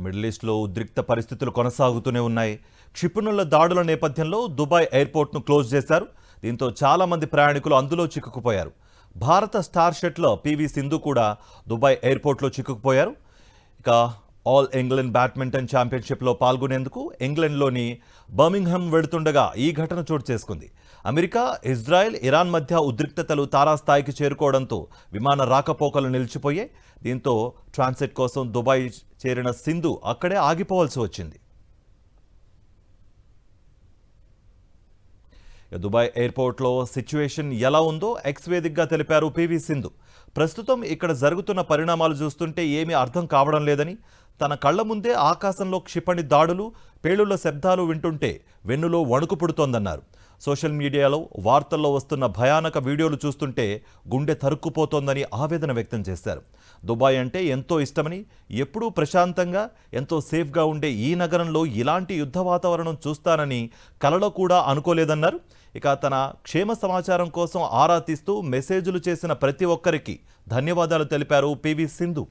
Middle ఈస్ట్లో ఉద్రిక్త పరిస్థితులు కొనసాగుతూనే ఉన్నాయి. క్షిపణుల దాడుల నేపథ్యంలో దుబాయ్ ఎయిర్పోర్ట్ను క్లోజ్ చేశారు. దీంతో చాలా మంది ప్రయాణికులు అందులో చిక్కుకుపోయారు. భారత స్టార్ షట్లర్ పివి సింధు కూడా దుబాయ్ ఎయిర్పోర్ట్లో చిక్కుకుపోయారు. ఇక ఆల్ ఇంగ్లాండ్ బ్యాడ్మింటన్ ఛాంపియన్షిప్లో పాల్గొనేందుకు ఇంగ్లాండ్లోని బర్మింగ్హామ్ వెళుతుండగా ఈ ఘటన చోటు చేసుకుంది. అమెరికా, ఇజ్రాయెల్, ఇరాన్ మధ్య ఉద్రిక్తతలు తారాస్థాయికి చేరుకోవడంతో విమాన రాకపోకలు నిలిచిపోయాయి. దీంతో ట్రాన్సిట్ కోసం దుబాయ్ చేరిన సింధు అక్కడే ఆగిపోవాల్సి వచ్చింది. దుబాయ్ ఎయిర్పోర్ట్లో సిచ్యువేషన్ ఎలా ఉందో ఎక్స్ వేదికగా తెలిపారు పివి సింధు. ప్రస్తుతం ఇక్కడ జరుగుతున్న పరిణామాలు చూస్తుంటే ఏమీ అర్థం కావడం లేదని, తన కళ్ల ముందే ఆకాశంలో క్షిపణి దాడులు, పేలుళ్ల శబ్దాలు వింటుంటే వెన్నులో వణుకు పుడుతోందన్నారు. సోషల్ మీడియాలో వార్తల్లో వస్తున్న భయానక వీడియోలు చూస్తుంటే గుండె తరుక్కుపోతోందని ఆవేదన వ్యక్తం చేశారు. దుబాయ్ అంటే ఎంతో ఇష్టమని, ఎప్పుడూ ప్రశాంతంగా ఎంతో సేఫ్గా ఉండే ఈ నగరంలో ఇలాంటి యుద్ధ వాతావరణం చూస్తానని కలలో కూడా అనుకోలేదన్నారు. ఇక తన క్షేమ సమాచారం కోసం ఆరా తీస్తూ మెసేజ్లు చేసిన ప్రతి ఒక్కరికి ధన్యవాదాలు తెలిపారు పివి సింధు.